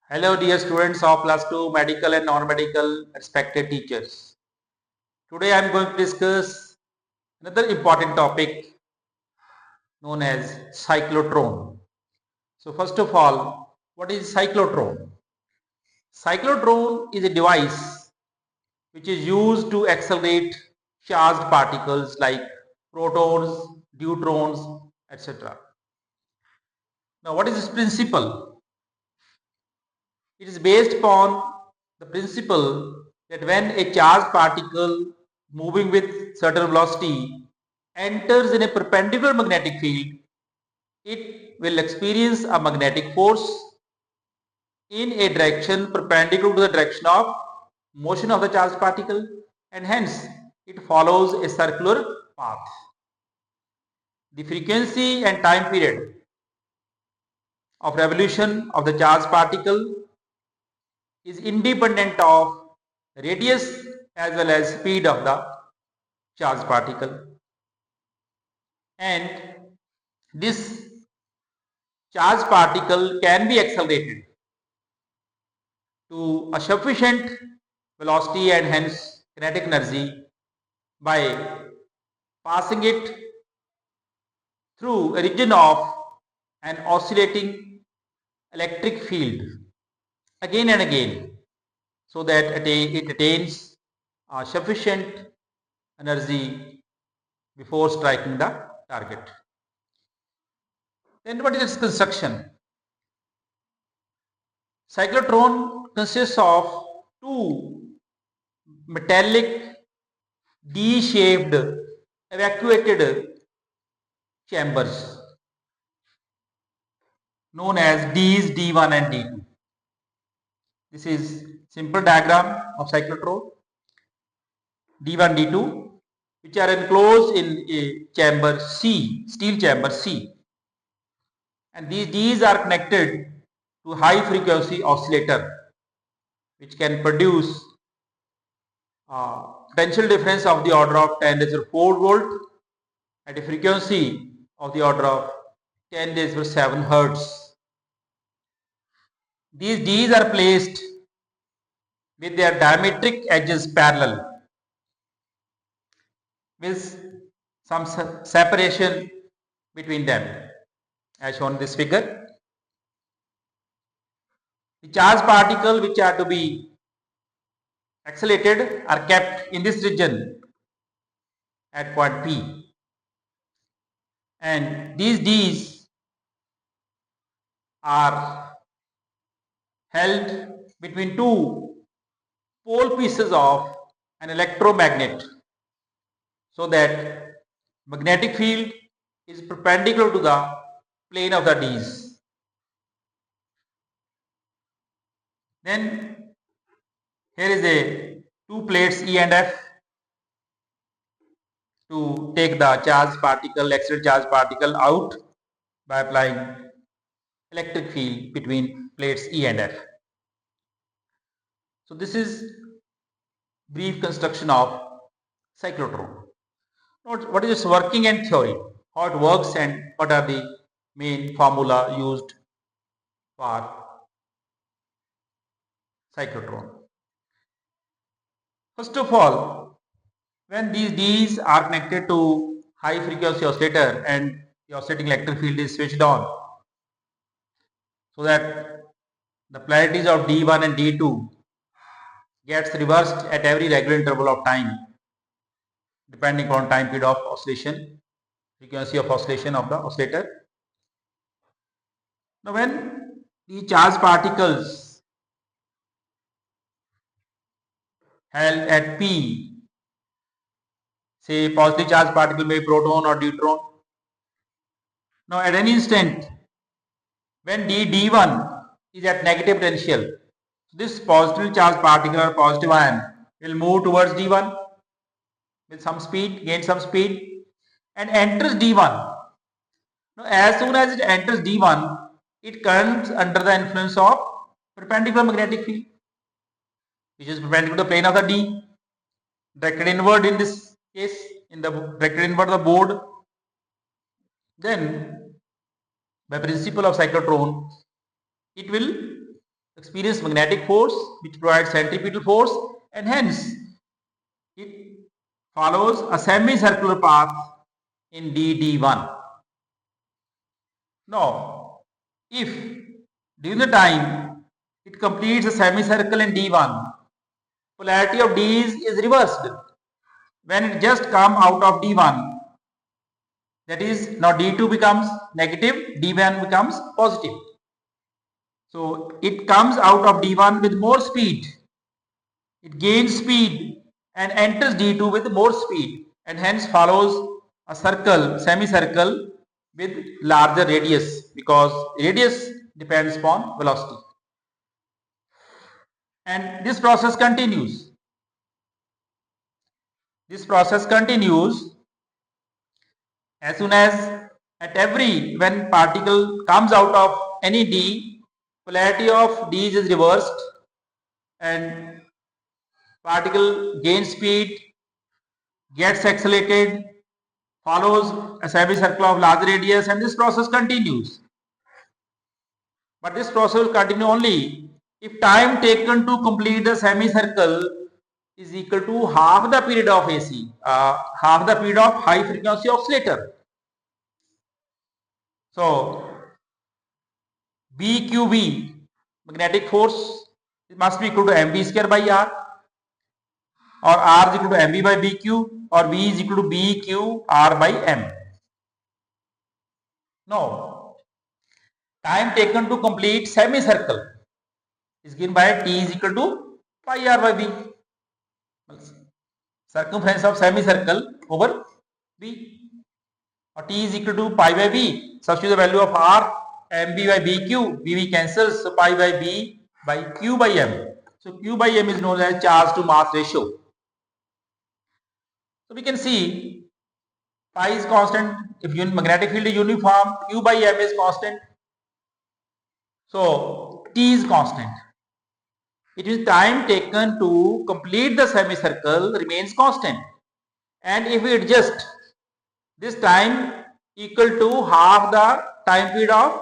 Hello dear students of class 2 medical and non-medical respected teachers. Today I am going to discuss another important topic known as cyclotron. So first of all, what is cyclotron? Cyclotron is a device which is used to accelerate charged particles like protons, neutrons, etc. Now what is this principle? It is based upon the principle that when a charged particle moving with certain velocity enters in a perpendicular magnetic field, it will experience a magnetic force in a direction perpendicular to the direction of motion of the charged particle, and hence it follows a circular path. The frequency and time period of revolution of the charged particle is independent of radius as well as speed of the charged particle, and this charged particle can be accelerated to a sufficient velocity and hence kinetic energy by passing it through a region of an oscillating electric field again and again, so that it attains sufficient energy before striking the target. Then what is its construction? Cyclotron consists of two metallic D-shaped evacuated chambers known as Ds D1 and D2. This is simple diagram of cyclotron D1 D2, which are enclosed in a chamber C, steel chamber C, and these Ds are connected to high frequency oscillator which can produce potential difference of the order of 10 raised to 4 volt at a frequency of the order of 10 raised to 7 hertz. These Ds are placed with their diametric edges parallel with some separation between them, as shown in this figure. The charged particles which are to be accelerated are kept in this region at point P, and these Ds are held between two pole pieces of an electromagnet, so that magnetic field is perpendicular to the plane of the Ds. Then here is a two plates E and F to take the charged particle, accelerated charged particle out by applying electric field between plates E and F. So this is brief construction of cyclotron. What is its working and theory, how it works, and what are the main formula used for cyclotron. First of all, when these Ds are connected to high frequency oscillator and the oscillating electric field is switched on, so that the polarities of D1 and D2 gets reversed at every regular interval of time depending on time period of oscillation, frequency of oscillation of the oscillator. Now when the charged particles held at P, say positive charged particle may be proton or neutron. Now at any instant when D1 is at negative potential, this positive charged particle or positive ion will move towards D1 with some speed, gain some speed, and enters D1. Now as soon as it enters D1, it comes under the influence of perpendicular magnetic field, which is perpendicular to the plane of the D, directed inward in this case, in the directed inward of the board. Then by principle of cyclotron, it will experience magnetic force which provides centripetal force, and hence it follows a semicircular path in D1. Now, if during the time it completes a semicircle in D1, polarity of D is reversed. When it just come out of D1, that is, now D2 becomes negative, D1 becomes positive. So it comes out of D1 with more speed. It gains speed and enters D2 with more speed, and hence follows a circle, semicircle with larger radius, because radius depends upon velocity. And this process continues. This process continues as soon as when particle comes out of any D, polarity of D is reversed and particle gains speed, gets accelerated, follows a semicircle of large radius, and this process continues. But this process will continue only if time taken to complete the semicircle is equal to half the period of AC, half the period of high frequency oscillator. So BQB, magnetic force, must be equal to mv square by r, or r is equal to mv by bq, or v is equal to bq r by m. Now, time taken to complete semicircle is given by t is equal to pi r by b, circumference of semicircle over b, or t is equal to pi by b. Substitute the value of r, mb by bq, bv cancels, so pi by b by q by m. So q by m is known as charge to mass ratio. So we can see pi is constant. If magnetic field is uniform, q by m is constant. So t is constant. It is time taken to complete the semicircle remains constant. And if we adjust this time equal to half the time period of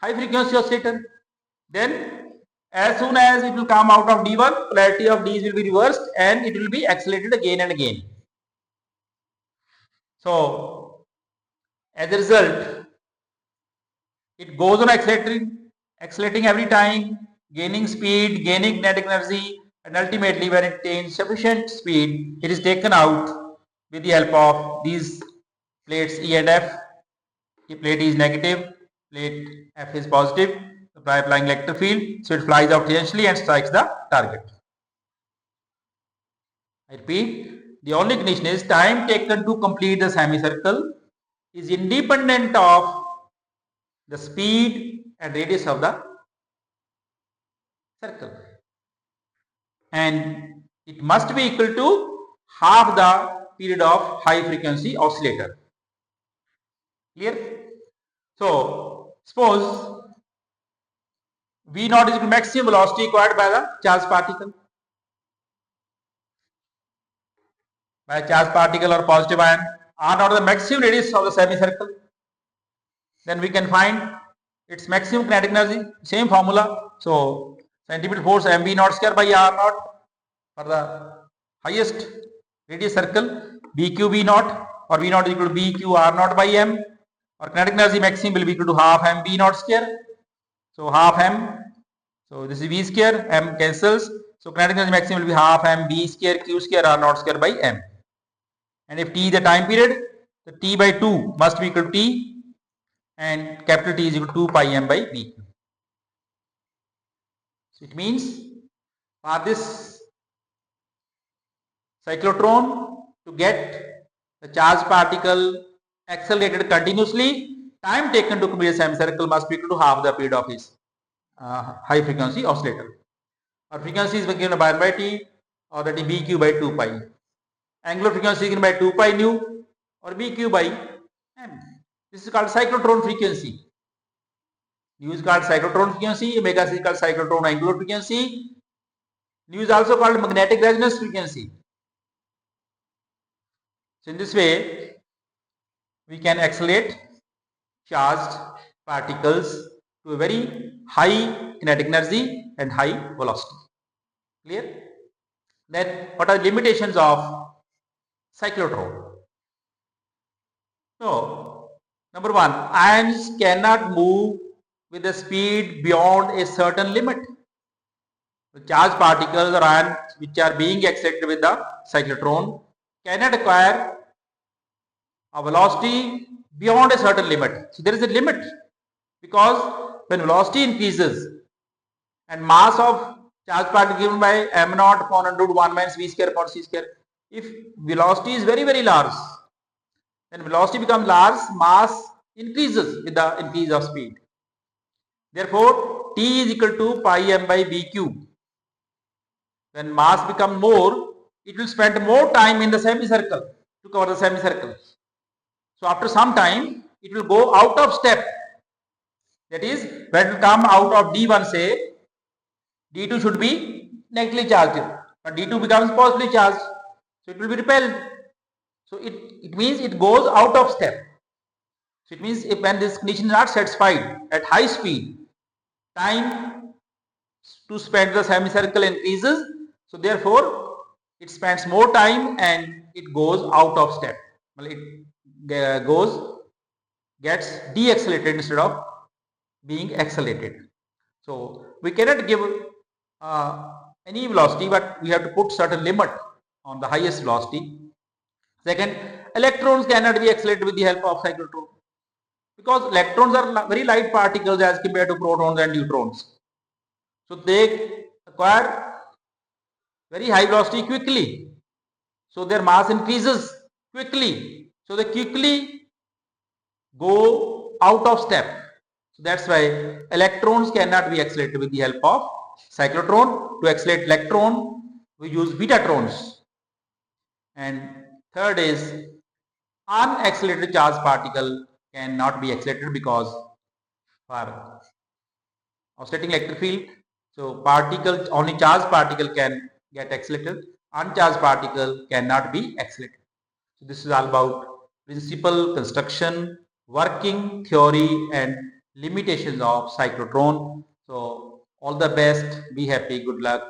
high frequency oscillator, then as soon as it will come out of D1, polarity of D will be reversed and it will be accelerated again and again. So as a result, it goes on accelerating every time, gaining speed, gaining kinetic energy, and ultimately when it attains sufficient speed, it is taken out with the help of these plates E and F. If plate E is negative, plate F is positive, by applying electric field, so it flies out tangentially and strikes the target. I repeat, the only condition is time taken to complete the semicircle is independent of the speed and radius of the circle, and it must be equal to half the period of high frequency oscillator. Clear? So suppose V naught is equal to maximum velocity acquired by the charged particle. By a charged particle or positive ion, R naught is the maximum radius of the semicircle. Then we can find its maximum kinetic energy, same formula. So centripetal force mv naught square by r naught for the highest radius circle, bq v naught, or v naught is equal to bq r naught by m, or kinetic energy maximum will be equal to half mv naught square. So half m, so this is v square, m cancels, so kinetic energy maximum will be half m v square q square r naught square by m. And if t is the time period, the t by 2 must be equal to t, and capital T is equal to 2 pi m by b. So it means for this cyclotron to get the charged particle accelerated continuously, time taken to complete a semicircle must be equal to half the period of its high frequency oscillator. Our frequency is given by 1 by t, or that is bq by 2 pi. Angular frequency is given by 2 pi nu, or bq by m. This is called cyclotron frequency. Nu is called cyclotron frequency, omega is called cyclotron angular frequency. Nu is also called magnetic resonance frequency. So in this way, we can accelerate charged particles to a very high kinetic energy and high velocity. Clear? Then what are the limitations of cyclotron? So, number one, ions cannot move with a speed beyond a certain limit. The charged particles or ions which are being accelerated with the cyclotron cannot acquire a velocity beyond a certain limit. So there is a limit, because when velocity increases and mass of charged particle given by m naught upon under 1 minus v square upon c square, if velocity is very large, when velocity becomes large, mass increases with the increase of speed. Therefore, T is equal to pi m by v cube. When mass becomes more, it will spend more time in the semicircle to cover the semicircle. So after some time, it will go out of step. That is, when it will come out of D1, say, D2 should be negatively charged, but D2 becomes positively charged. So it will be repelled. So it means it goes out of step. So it means when this condition is not satisfied at high speed, time to spend the semicircle increases. So therefore, it spends more time and it goes out of step. Well, it gets deaccelerated instead of being accelerated. So we cannot give any velocity, but we have to put certain limit on the highest velocity. Second, electrons cannot be accelerated with the help of cyclotron, because electrons are very light particles as compared to protons and neutrons. So they acquire very high velocity quickly. So their mass increases quickly. So they quickly go out of step. So that's why electrons cannot be accelerated with the help of cyclotron. To accelerate electron, we use betatrons. And third is, unaccelerated charged particle cannot be accelerated because for oscillating electric field, so particle, only charged particle can get accelerated, uncharged particle cannot be accelerated. So this is all about principle, construction, working, theory and limitations of cyclotron. So all the best, be happy, good luck.